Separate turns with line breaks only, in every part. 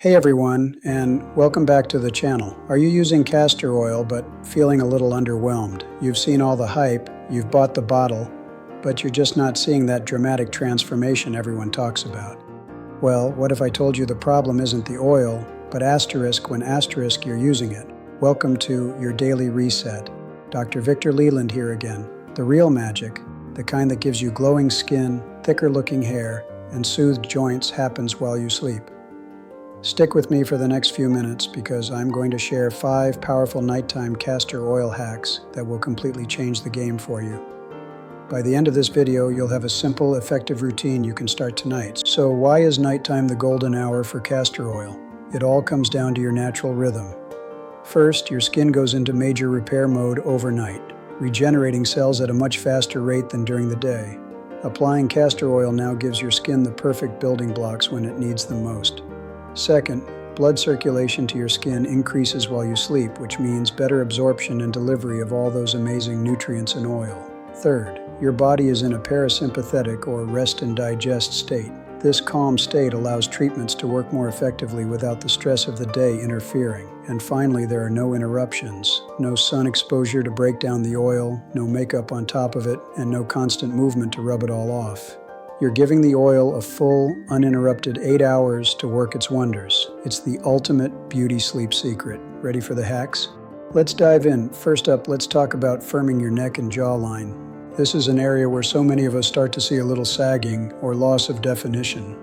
Hey everyone, and welcome back to the channel. Are you using castor oil but feeling a little underwhelmed? You've seen all the hype, you've bought the bottle, but you're just not seeing that dramatic transformation everyone talks about. Well, what if I told you the problem isn't the oil, but asterisk when asterisk you're using it? Welcome to your daily reset. Dr. Victor Leland here again. The real magic, the kind that gives you glowing skin, thicker looking hair, and soothed joints happens while you sleep. Stick with me for the next few minutes because I'm going to share 5 powerful nighttime castor oil hacks that will completely change the game for you. By the end of this video, you'll have a simple, effective routine you can start tonight. So why is nighttime the golden hour for castor oil? It all comes down to your natural rhythm. First, your skin goes into major repair mode overnight, regenerating cells at a much faster rate than during the day. Applying castor oil now gives your skin the perfect building blocks when it needs them most. Second, blood circulation to your skin increases while you sleep, which means better absorption and delivery of all those amazing nutrients and oil. Third, your body is in a parasympathetic or rest and digest state. This calm state allows treatments to work more effectively without the stress of the day interfering. And finally, there are no interruptions, no sun exposure to break down the oil, no makeup on top of it, and no constant movement to rub it all off. You're giving the oil a full, uninterrupted 8 hours to work its wonders. It's the ultimate beauty sleep secret. Ready for the hacks? Let's dive in. First up, let's talk about firming your neck and jawline. This is an area where so many of us start to see a little sagging or loss of definition.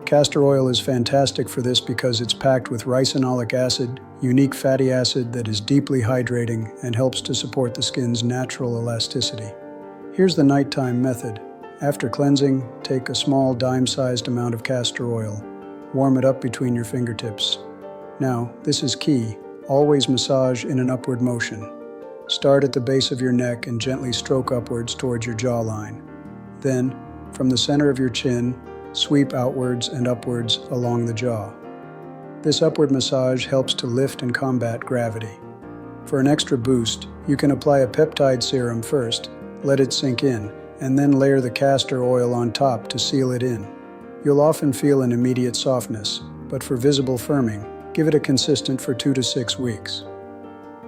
Castor oil is fantastic for this because it's packed with ricinoleic acid, unique fatty acid that is deeply hydrating and helps to support the skin's natural elasticity. Here's the nighttime method. After cleansing, take a small dime-sized amount of castor oil. Warm it up between your fingertips. Now, this is key. Always massage in an upward motion. Start at the base of your neck and gently stroke upwards towards your jawline. Then, from the center of your chin, sweep outwards and upwards along the jaw. This upward massage helps to lift and combat gravity. For an extra boost, you can apply a peptide serum first, let it sink in, and then layer the castor oil on top to seal it in. You'll often feel an immediate softness, but for visible firming, give it a consistent for 2 to 6 weeks.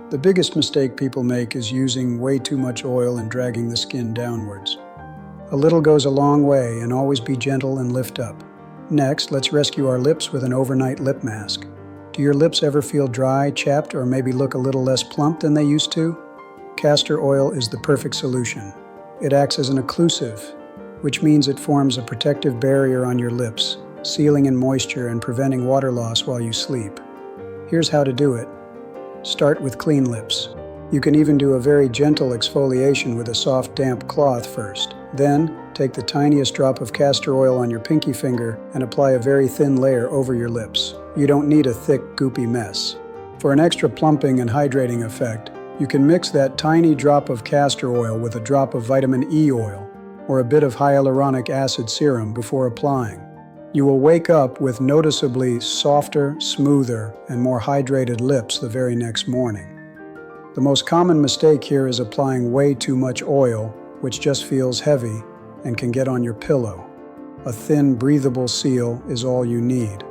The biggest mistake people make is using way too much oil and dragging the skin downwards. A little goes a long way, and always be gentle and lift up. Next, let's rescue our lips with an overnight lip mask. Do your lips ever feel dry, chapped, or maybe look a little less plump than they used to? Castor oil is the perfect solution. It acts as an occlusive, which means it forms a protective barrier on your lips, sealing in moisture and preventing water loss while you sleep. Here's how to do it. Start with clean lips. You can even do a very gentle exfoliation with a soft, damp cloth first. Then, take the tiniest drop of castor oil on your pinky finger and apply a very thin layer over your lips. You don't need a thick, goopy mess. For an extra plumping and hydrating effect, you can mix that tiny drop of castor oil with a drop of vitamin E oil or a bit of hyaluronic acid serum before applying. You will wake up with noticeably softer, smoother, and more hydrated lips the very next morning. The most common mistake here is applying way too much oil, which just feels heavy and can get on your pillow. A thin, breathable seal is all you need.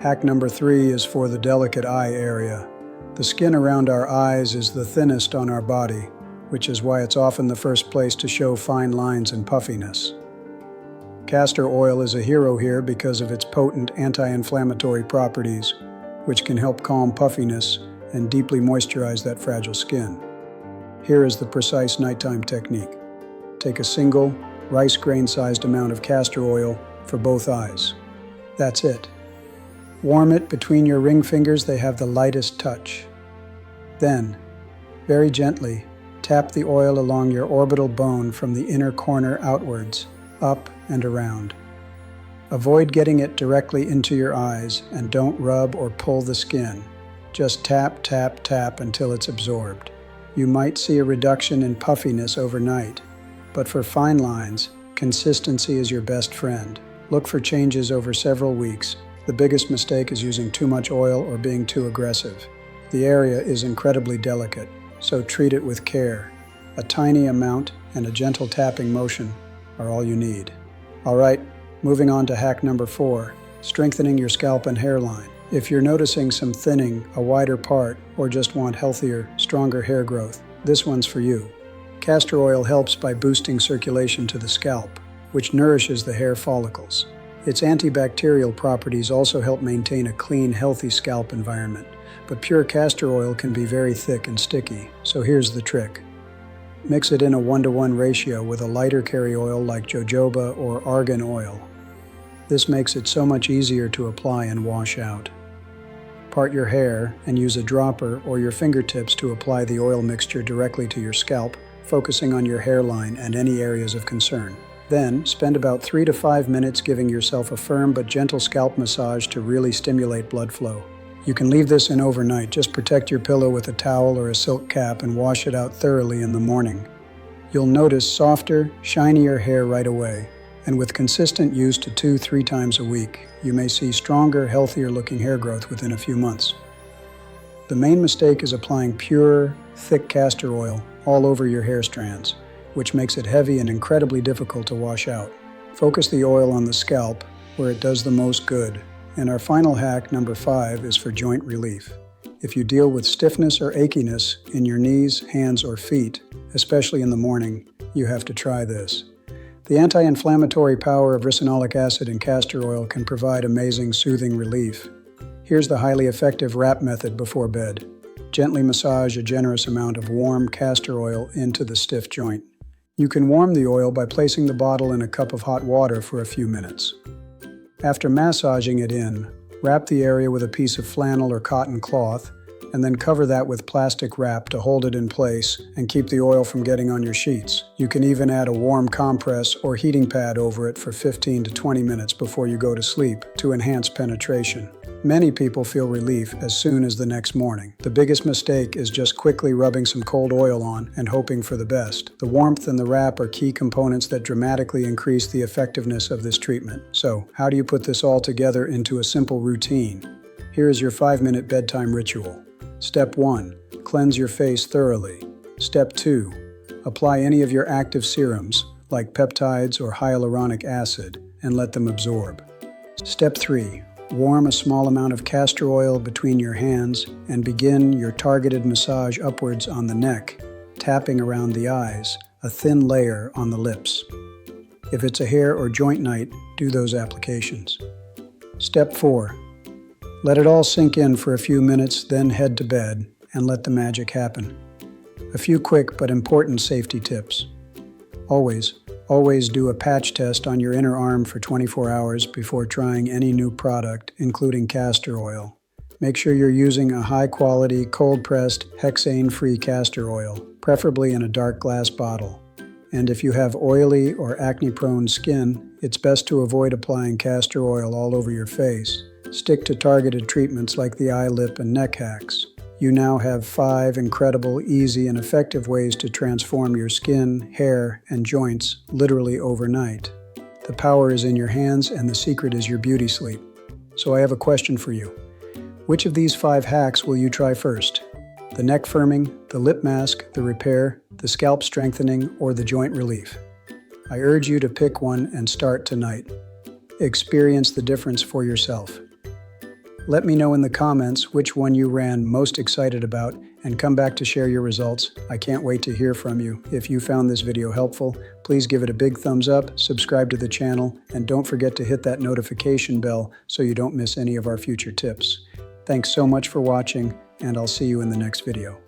Hack number 3 is for the delicate eye area. The skin around our eyes is the thinnest on our body, which is why it's often the first place to show fine lines and puffiness. Castor oil is a hero here because of its potent anti-inflammatory properties, which can help calm puffiness and deeply moisturize that fragile skin. Here is the precise nighttime technique. Take a single, rice grain-sized amount of castor oil for both eyes. That's it. Warm it between your ring fingers. They have the lightest touch. Then, very gently, tap the oil along your orbital bone from the inner corner outwards, up and around. Avoid getting it directly into your eyes and don't rub or pull the skin. Just tap, tap, tap until it's absorbed. You might see a reduction in puffiness overnight, but for fine lines, consistency is your best friend. Look for changes over several weeks. The biggest mistake is using too much oil or being too aggressive. The area is incredibly delicate, so treat it with care. A tiny amount and a gentle tapping motion are all you need. All right, moving on to hack number 4, strengthening your scalp and hairline. If you're noticing some thinning, a wider part, or just want healthier, stronger hair growth, this one's for you. Castor oil helps by boosting circulation to the scalp, which nourishes the hair follicles. Its antibacterial properties also help maintain a clean, healthy scalp environment. But pure castor oil can be very thick and sticky, so here's the trick. Mix it in a 1-to-1 ratio with a lighter carry oil like jojoba or argan oil. This makes it so much easier to apply and wash out. Part your hair and use a dropper or your fingertips to apply the oil mixture directly to your scalp, focusing on your hairline and any areas of concern. Then, spend about 3 to 5 minutes giving yourself a firm but gentle scalp massage to really stimulate blood flow. You can leave this in overnight. Just protect your pillow with a towel or a silk cap and wash it out thoroughly in the morning. You'll notice softer, shinier hair right away. And with consistent use to 2-3 times a week, you may see stronger, healthier looking hair growth within a few months. The main mistake is applying pure, thick castor oil all over your hair strands, which makes it heavy and incredibly difficult to wash out. Focus the oil on the scalp, where it does the most good. And our final hack, number 5, is for joint relief. If you deal with stiffness or achiness in your knees, hands, or feet, especially in the morning, you have to try this. The anti-inflammatory power of ricinoleic acid in castor oil can provide amazing soothing relief. Here's the highly effective wrap method before bed. Gently massage a generous amount of warm castor oil into the stiff joint. You can warm the oil by placing the bottle in a cup of hot water for a few minutes. After massaging it in, wrap the area with a piece of flannel or cotton cloth, and then cover that with plastic wrap to hold it in place and keep the oil from getting on your sheets. You can even add a warm compress or heating pad over it for 15 to 20 minutes before you go to sleep to enhance penetration. Many people feel relief as soon as the next morning. The biggest mistake is just quickly rubbing some cold oil on and hoping for the best. The warmth and the wrap are key components that dramatically increase the effectiveness of this treatment. So, how do you put this all together into a simple routine? Here is your 5-minute bedtime ritual. Step 1. Cleanse your face thoroughly. Step 2. Apply any of your active serums, like peptides or hyaluronic acid, and let them absorb. Step 3. Warm a small amount of castor oil between your hands and begin your targeted massage upwards on the neck, tapping around the eyes, a thin layer on the lips. If it's a hair or joint night, do those applications. Step 4. Let it all sink in for a few minutes, then head to bed and let the magic happen. A few quick but important safety tips. Always do a patch test on your inner arm for 24 hours before trying any new product, including castor oil. Make sure you're using a high-quality, cold-pressed, hexane-free castor oil, preferably in a dark glass bottle. And if you have oily or acne-prone skin, it's best to avoid applying castor oil all over your face. Stick to targeted treatments like the eye, lip, and neck hacks. You now have 5 incredible, easy, and effective ways to transform your skin, hair, and joints literally overnight. The power is in your hands, and the secret is your beauty sleep. So I have a question for you. Which of these 5 hacks will you try first? The neck firming, the lip mask, the repair, the scalp strengthening, or the joint relief? I urge you to pick one and start tonight. Experience the difference for yourself. Let me know in the comments which one you ran most excited about and come back to share your results. I can't wait to hear from you. If you found this video helpful, please give it a big thumbs up, subscribe to the channel, and don't forget to hit that notification bell so you don't miss any of our future tips. Thanks so much for watching, and I'll see you in the next video.